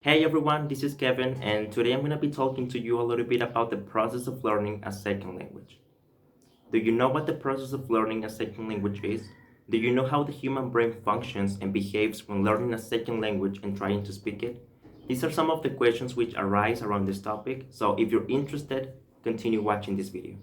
Hey everyone, this is Kevin, and today I'm going to be talking to you a little bit about the process of learning a second language. Do you know what the process of learning a second language is? Do you know how the human brain functions and behaves when learning a second language and trying to speak it? These are some of the questions which arise around this topic, so if you're interested, continue watching this video.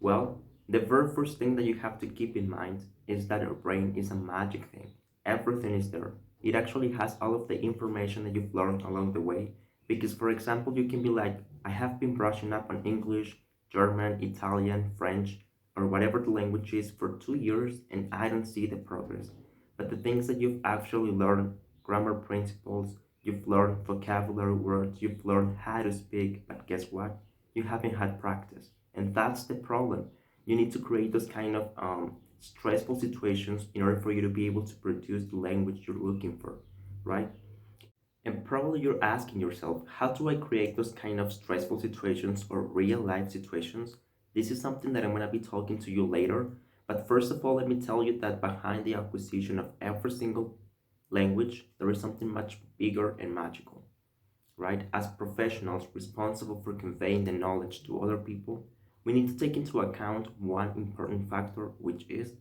Well, the very first thing that you have to keep in mind is that your brain is a magic thing. Everything is there. It actually has all of the information that you've learned along the way. Because, for example, you can be like, I have been brushing up on English, German, Italian, French, or whatever the language is for 2 years and I don't see the progress. But the things that you've actually learned, grammar principles, you've learned vocabulary words, you've learned how to speak, but guess what? You haven't had practice. And that's the problem. You need to create those kind of stressful situations in order for you to be able to produce the language you're looking for, right? And probably you're asking yourself, how do I create those kind of stressful situations or real life situations? This is something that I'm going to be talking to you later. But first of all, let me tell you that behind the acquisition of every single language, there is something much bigger and magical, right? As professionals responsible for conveying the knowledge to other people, we need to take into account one important factor, which is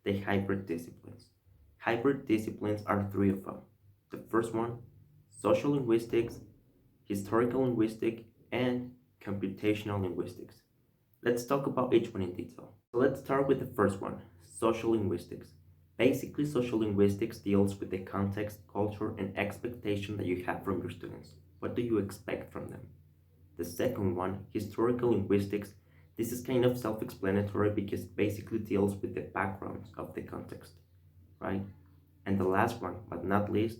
the hybrid disciplines. Hybrid disciplines are three of them. The first one, social linguistics, historical linguistics, and computational linguistics. Let's talk about each one in detail. So let's start with the first one, social linguistics. Basically, social linguistics deals with the context, culture, and expectation that you have from your students. What do you expect from them? The second one, historical linguistics, this is kind of self-explanatory because it basically deals with the background of the context, right? And the last one, but not least,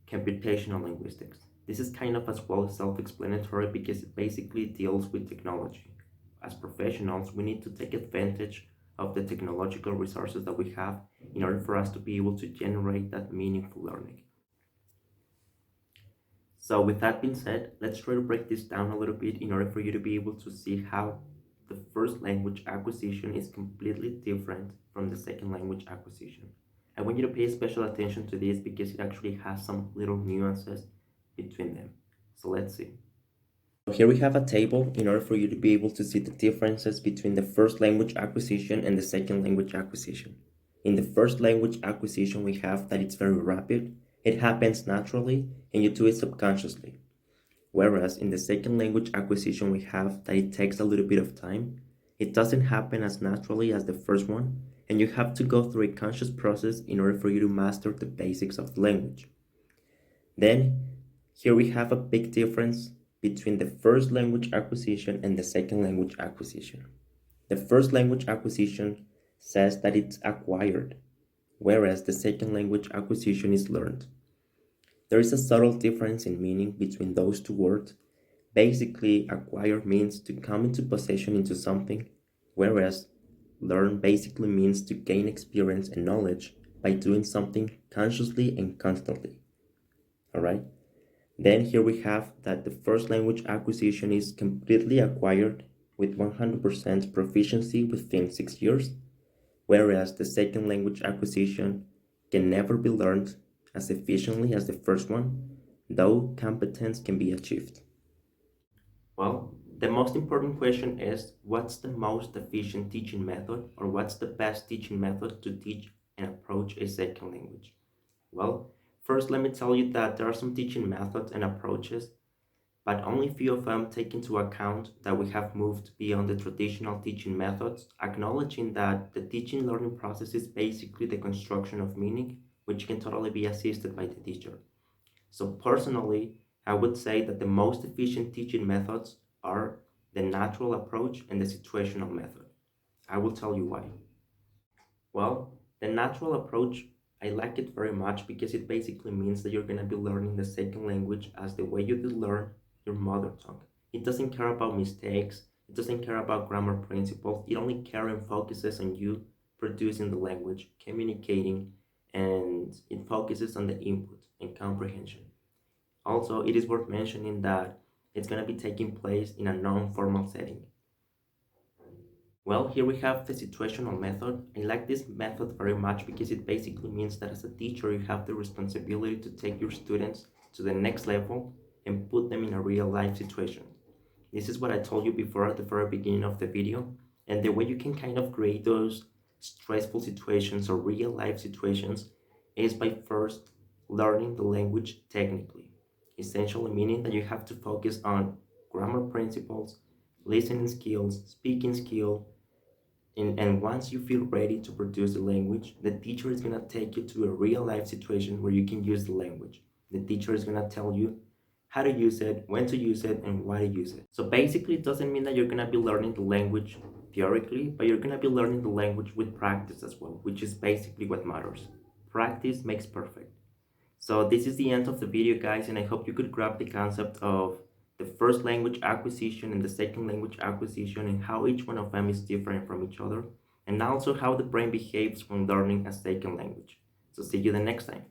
computational linguistics. This is kind of as well self-explanatory because it basically deals with technology. As professionals, we need to take advantage of the technological resources that we have in order for us to be able to generate that meaningful learning. So with that being said, let's try to break this down a little bit in order for you to be able to see how the first language acquisition is completely different from the second language acquisition. I want you to pay special attention to this because it actually has some little nuances between them. So let's see. Here we have a table in order for you to be able to see the differences between the first language acquisition and the second language acquisition. In the first language acquisition, we have that it's very rapid, it happens naturally, and you do it subconsciously. Whereas in the second language acquisition, we have that it takes a little bit of time. It doesn't happen as naturally as the first one, and you have to go through a conscious process in order for you to master the basics of the language. Then, here we have a big difference between the first language acquisition and the second language acquisition. The first language acquisition says that it's acquired, whereas the second language acquisition is learned. There is a subtle difference in meaning between those two words. Basically, acquire means to come into possession into something, whereas learn basically means to gain experience and knowledge by doing something consciously and constantly. All right? Then here we have that the first language acquisition is completely acquired with 100% proficiency within 6 years, whereas the second language acquisition can never be learned as efficiently as the first one, though competence can be achieved. Well, the most important question is what's the most efficient teaching method or what's the best teaching method to teach and approach a second language? Well, first let me tell you that there are some teaching methods and approaches, but only few of them take into account that we have moved beyond the traditional teaching methods, acknowledging that the teaching learning process is basically the construction of meaning, which can totally be assisted by the teacher. So personally, I would say that the most efficient teaching methods are the natural approach and the situational method. I will tell you why. Well, the natural approach, I like it very much because it basically means that you're going to be learning the second language as the way you did learn your mother tongue. It doesn't care about mistakes, it doesn't care about grammar principles, it only cares and focuses on you producing the language, communicating, and it focuses on the input and comprehension. Also, it is worth mentioning that it's going to be taking place in a non-formal setting. Well, here we have the situational method. I like this method very much because it basically means that as a teacher, you have the responsibility to take your students to the next level and put them in a real life situation. This is what I told you before at the very beginning of the video. And the way you can kind of create those stressful situations or real life situations is by first learning the language technically. Essentially meaning that you have to focus on grammar principles, listening skills, speaking skill, and once you feel ready to produce the language, the teacher is going to take you to a real life situation where you can use the language. The teacher is going to tell you how to use it, when to use it, and why to use it. So basically, it doesn't mean that you're going to be learning the language theoretically, but you're going to be learning the language with practice as well, which is basically what matters. Practice makes perfect. So this is the end of the video, guys, and I hope you could grab the concept of the first language acquisition and the second language acquisition and how each one of them is different from each other, and also how the brain behaves when learning a second language. So see you the next time.